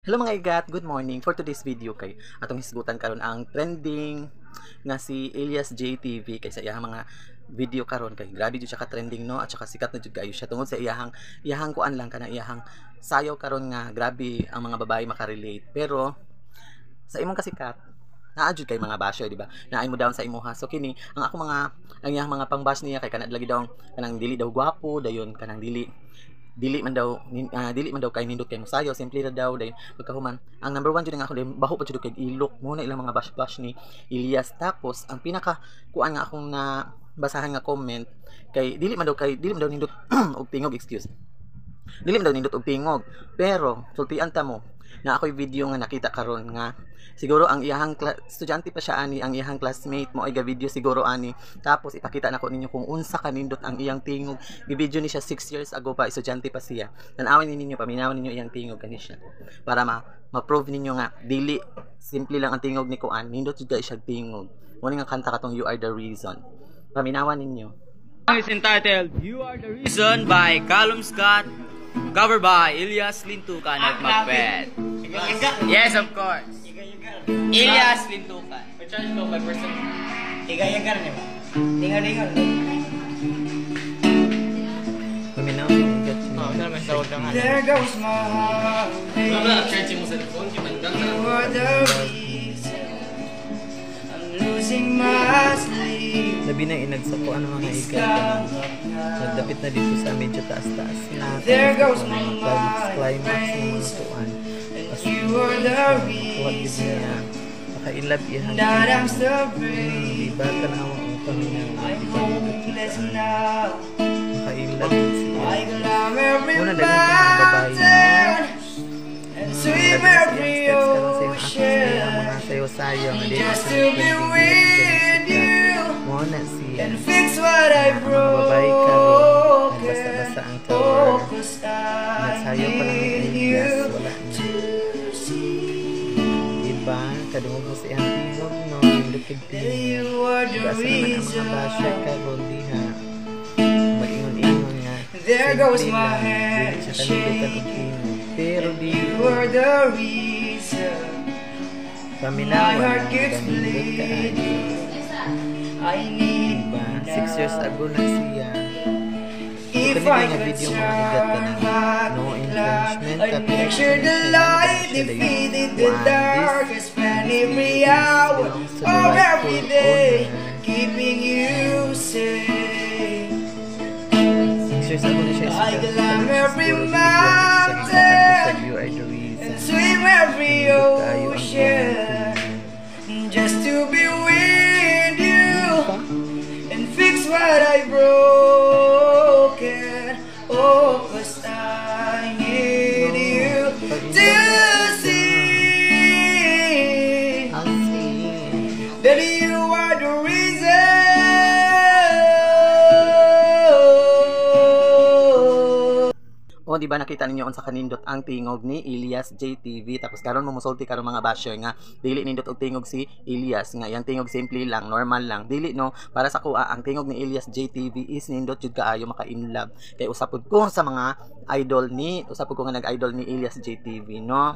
Hello mga igat, good morning. For today's video kay atong hisgutan karon ang trending nga si Elias JTV kay sa iyang mga video karon kay grabe jud siya ka trending no at saka sikat na jud kayo siya tungod sa iyahang kuan lang kana iyahang sayaw karon nga grabe ang mga babae makarelate. Pero sa imong kasikat naa jud kay mga basher di ba? Naay mo down sa imuha. So kini ang ako ang iyang mga pangbash niya kay kana lagi daw kanang dili daw gwapo dayon kanang dili man daw kay nindot kay mosayo simple ra daw dahil pagkahuman ang number one jud nga ako dahil baho pa jud kay ilok mo na ilang mga bash ni Elias. Tapos ang pinaka kuan nga akong na basahan nga comment kay dili man daw nindot og tingog, excuse, dili man daw nindot og tingog, pero sultian ta mo na ako'y video nga nakita karon nga siguro ang iyahang estudyante pa siya ani, ang iyahang classmate mo ay ga video siguro ani. Tapos ipakita nako ninyo kung unsa kanindot ang iyang tingog. Gi-video ni siya 6 years ago pa, estudyante pa siya. Tan-awon ninyo, paminawan ninyo iyang tingog kani siya para ma-prove ninyo nga dili simple lang ang tingog ni kuan, nindot jud siya tingog. Mo nga kanta katong You Are the Reason. Paminawan ninyo. Is entitled You Are the Reason by Callum Scott, covered by Elias Lintukan at Macbeth. Yes, of course. Elias Lintukan. Recharge ko 5%. Tiga-yagar niya ba? Tingal-tingal. Paminawan ninyo. There goes my heart. Charge mo sa phone, You are the reason I'm losing my sleep. Labi na inagsa ko ano mga igat. Nagdapit na dito sa medyo taas-taas na. There goes my climax ng mga mind. tuan. You are the Huwag din reason niya. Maka-inlove ihan. that I'm still brave. Diba tanawa ang paminaw. I'm hopeless now. Maka-inlove din siya. I climb every Una dahil ka mga babae mo. mountain and swim every Ang mga ocean sayo-sayo. just to be with you Mo na siya. and fix what I Mga babae ka rin. broke. Nagbasa-basa ang Oh, tower. 'cause I Nagsayo pa lang need ng you Elias. Wala na. to see Diba? Kadungog mo siya ang tingog, no? Lukid that tingog. you are the Gasa naman ang mga reason. basher ka, Goldie, ha? Mag-ingon-ingon nga. There goes Simple my lang. hand Dili siya kanindutan og tingog. Pero di You are the reason my paminawan heart ang keeps kanindot ka. bleeding. I need Diba? you 6 years now. ago na siya. If Kanina I nga could video mga igat ka turn na. back No the infringement, clock, I'd copyright make sure the infringement, light siya dayon. defeated the One, dark. I this spend video every is hour belongs to the of rightful every day owner. keeping you safe. 6 years ago na siya. I climb every Siguro mountain You Are the Reason. and swim every Nindot kayo ang ocean iyang just to be with you tingog. and fix what I broken. Oh, 'cause I need you to see I'll see. that you are the reason. O di ba nakita ninyo unsa kanindot ang tingog ni Elias JTV. Tapos karon mo musulti karon mga basher nga dili nindot og tingog si Elias nga yang tingog simple lang, normal lang. Dili no, para sa kuha ang tingog ni Elias JTV is nindot jud kaayo maka-inlove. Kay usapod ko sa mga idol ni, usapod ko nga nag-idol ni Elias JTV no.